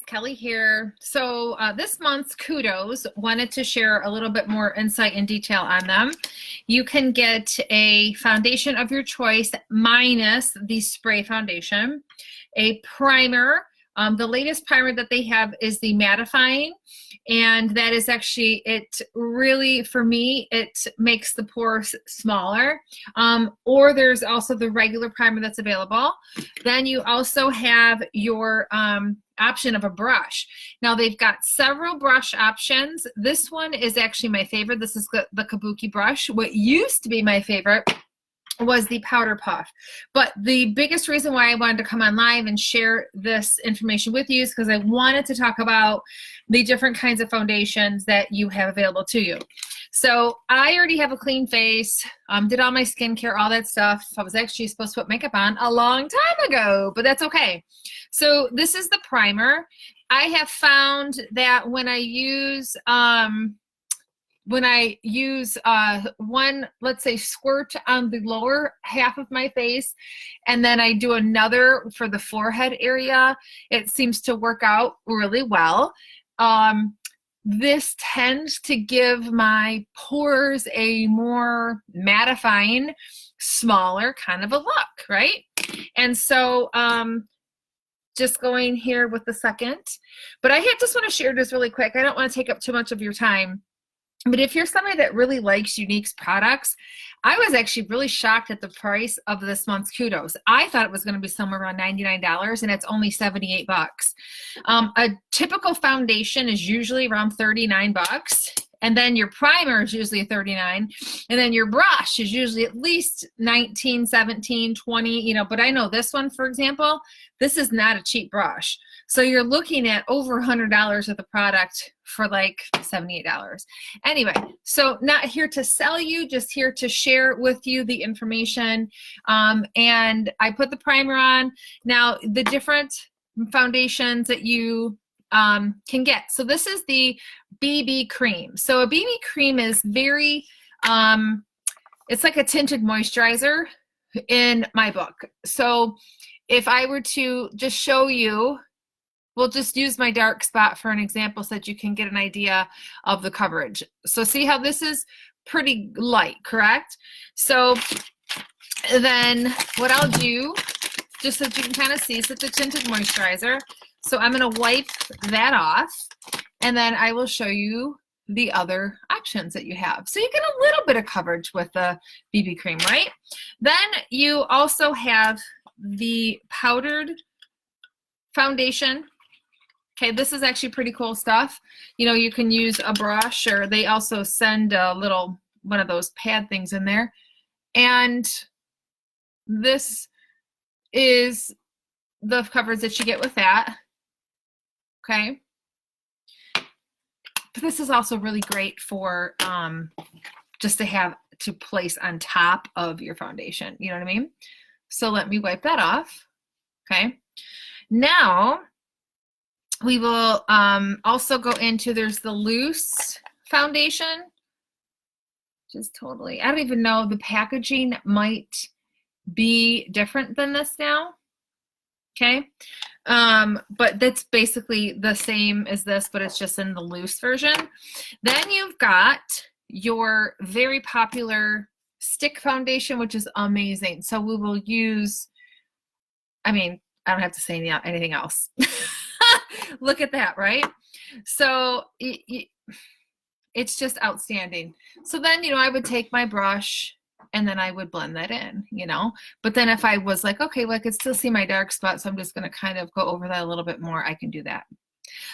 Kelly here. So this month's Kudos wanted to share a little bit more insight and detail on them. You can get a foundation of your choice minus the spray foundation, a primer. The latest primer that they have is the mattifying, and that is actually, it really, for me, it makes the pores smaller. Or there's also the regular primer that's available. Then you also have your option of a brush. Now they've got several brush options. This one is actually my favorite. This is the Kabuki brush. What used to be my favorite was the powder puff. But the biggest reason why I wanted to come on live and share this information with you is because I wanted to talk about the different kinds of foundations that you have available to you. So I already have a clean face, did all my skincare, all that stuff. I was actually supposed to put makeup on a long time ago, but that's okay. So this is the primer. I have found that when I use one, let's say, squirt on the lower half of my face, and then I do another for the forehead area, it seems to work out really well. This tends to give my pores a more mattifying, smaller kind of a look, right? And so just going here with the second. But I just want to share this really quick. I don't want to take up too much of your time. But if you're somebody that really likes Younique's products, I was actually really shocked at the price of this month's Kudos. I thought it was going to be somewhere around $99, and it's only 78 bucks. A typical foundation is usually around 39 bucks. And then your primer is usually 39. And then your brush is usually at least 19, 17, 20, you know, but I know this one, for example, this is not a cheap brush. So you're looking at over $100 of the product for like $78. Anyway, so not here to sell you, just here to share with you the information. And I put the primer on. Now, the different foundations that you can get. So this is the BB cream. So a BB cream is very, it's like a tinted moisturizer in my book. So if I were to just show you, we'll just use my dark spot for an example so that you can get an idea of the coverage. So see how this is pretty light, correct? So then what I'll do, just so that you can kind of see, so it's a tinted moisturizer. So I'm going to wipe that off, and then I will show you the other options that you have. So you get a little bit of coverage with the BB cream, right? Then you also have the powdered foundation. Okay, this is actually pretty cool stuff. You know, you can use a brush, or they also send a little, one of those pad things in there. And this is the coverage that you get with that. Okay. But this is also really great for just to have to place on top of your foundation. You know what I mean? So let me wipe that off. Okay. Now we will also go into, there's the loose foundation. Just totally, I don't even know, the packaging might be different than this now. Okay. But that's basically the same as this, but it's just in the loose version. Then you've got your very popular stick foundation, which is amazing. So we will use, I mean, I don't have to say anything else. Look at that, right? So it's just outstanding. So then, you know, I would take my brush and then I would blend that in, you know. But then if I was like, okay, well, I could still see my dark spot, so I'm just going to kind of go over that a little bit more, I can do that.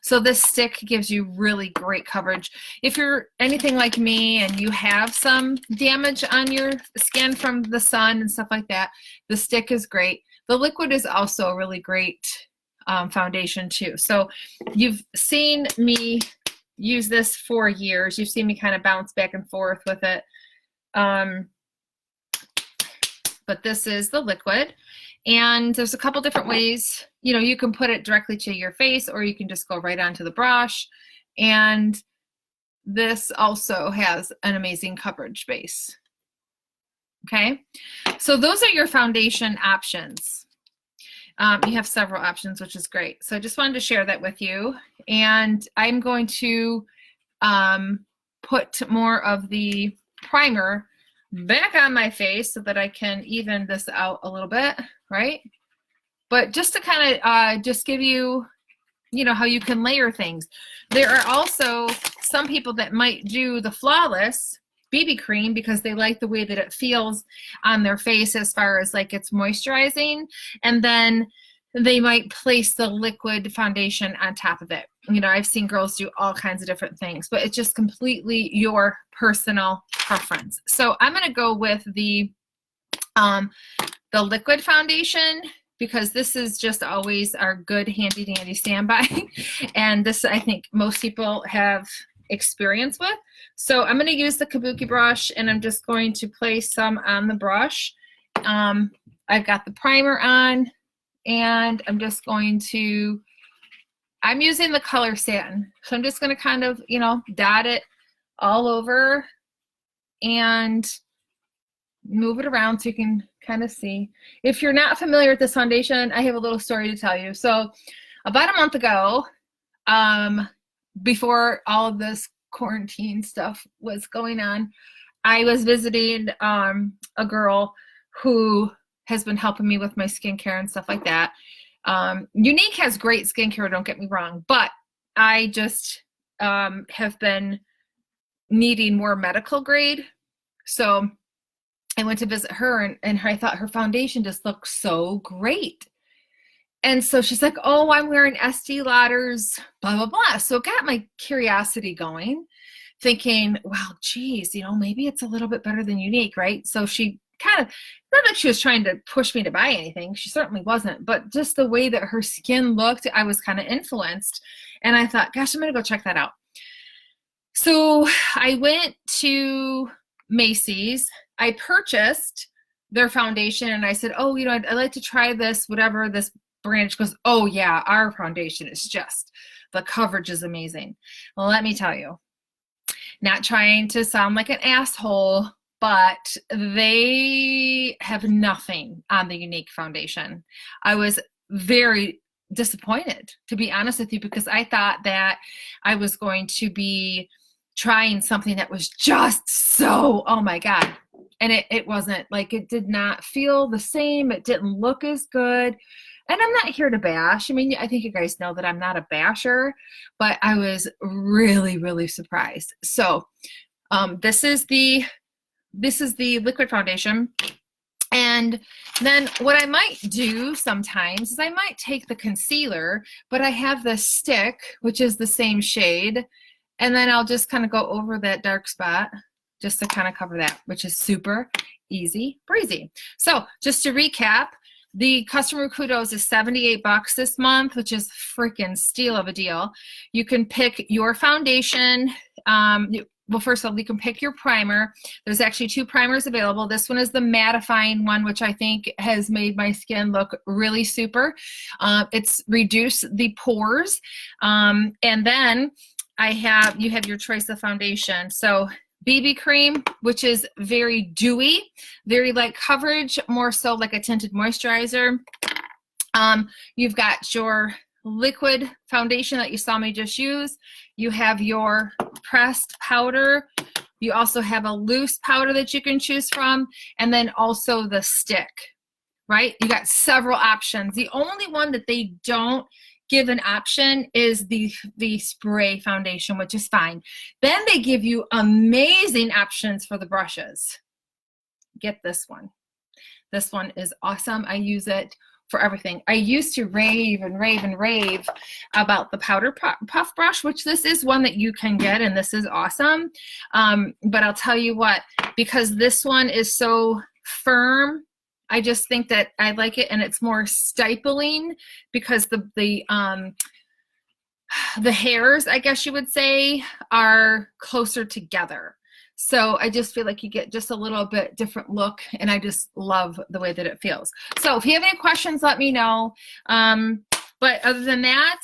So this stick gives you really great coverage. If you're anything like me and you have some damage on your skin from the sun and stuff like that, the stick is great. The liquid is also a really great foundation too. So you've seen me use this for years. You've seen me kind of bounce back and forth with it. But this is the liquid, and there's a couple different ways. You know, you can put it directly to your face, or you can just go right onto the brush. And this also has an amazing coverage base. Okay, so those are your foundation options. You have several options, which is great. So I just wanted to share that with you. And I'm going to put more of the primer back on my face so that I can even this out a little bit, right? But just to kind of just give you, you know, how you can layer things. There are also some people that might do the Flawless BB cream because they like the way that it feels on their face as far as like it's moisturizing, and then they might place the liquid foundation on top of it. You know, I've seen girls do all kinds of different things, but it's just completely your personal preference. So I'm going to go with the liquid foundation because this is just always our good handy dandy standby. And this, I think most people have experience with. So I'm going to use the Kabuki brush and I'm just going to place some on the brush. I've got the primer on and I'm just going to, I'm using the color satin. So I'm just going to kind of, you know, dot it all over and move it around so you can kind of see. If you're not familiar with this foundation, I have a little story to tell you. So about a month ago, before all of this quarantine stuff was going on, I was visiting a girl who has been helping me with my skincare and stuff like that. Unique has great skincare, don't get me wrong, but I just have been needing more medical grade. So I went to visit her and I thought her foundation just looked so great. And so she's like, oh, I'm wearing Estee Lauder's blah, blah, blah. So it got my curiosity going, thinking, well, geez, you know, maybe it's a little bit better than Unique, right? So she kind of, not like she was trying to push me to buy anything. She certainly wasn't. But just the way that her skin looked, I was kind of influenced. And I thought, gosh, I'm going to go check that out. So I went to Macy's. I purchased their foundation and I said, oh, you know, I'd like to try this, whatever this brand. She goes, oh yeah, our foundation is just, the coverage is amazing. Well, let me tell you, not trying to sound like an asshole, but they have nothing on the Unique foundation. I was very disappointed, to be honest with you, because I thought that I was going to be trying something that was just so, oh my God. And it wasn't, like, it did not feel the same. It didn't look as good. And I'm not here to bash. I mean, I think you guys know that I'm not a basher, but I was really, really surprised. So this is the liquid foundation. And then what I might do sometimes is I might take the concealer, but I have the stick, which is the same shade. And then I'll just kind of go over that dark spot just to kind of cover that, which is super easy breezy. So just to recap, the customer Kudos is $78 this month, which is freaking steal of a deal. You can pick your foundation. Well, first of all, you can pick your primer. There's actually 2 primers available. This one is the mattifying one, which I think has made my skin look really super. It's reduced the pores. And then you have your choice of foundation. So BB cream, which is very dewy, very light coverage, more so like a tinted moisturizer. You've got your liquid foundation that you saw me just use. You have your pressed powder. You also have a loose powder that you can choose from, and then also the stick, right? You got several options. The only one that they don't give an option is the spray foundation, which is fine. Then they give you amazing options for the brushes. Get this one. This one is awesome. I use it for everything. I used to rave and rave and rave about the powder puff brush, which this is one that you can get, and this is awesome. But I'll tell you what, because this one is so firm, I just think that I like it, and it's more stippling because the hairs, I guess you would say, are closer together. So I just feel like you get just a little bit different look, and I just love the way that it feels. So if you have any questions, let me know. But other than that,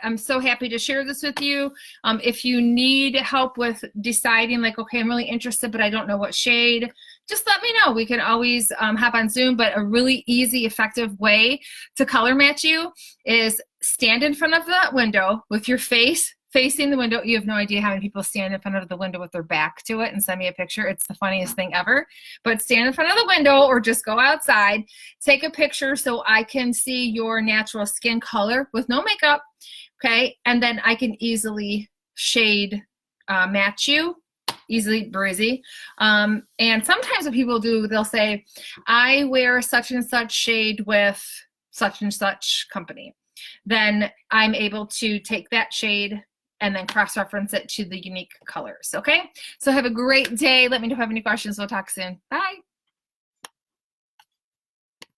I'm so happy to share this with you. If you need help with deciding, like, okay, I'm really interested, but I don't know what shade, just let me know. We can always hop on Zoom, but a really easy, effective way to color match you is stand in front of the window with your face facing the window. You have no idea how many people stand in front of the window with their back to it and send me a picture. It's the funniest thing ever. But stand in front of the window or just go outside, take a picture so I can see your natural skin color with no makeup, okay? And then I can easily shade match you, easily breezy. And sometimes what people do, they'll say, I wear such and such shade with such and such company. Then I'm able to take that shade and then cross-reference it to the unique colors, okay? So have a great day. Let me know if you have any questions. We'll talk soon. Bye.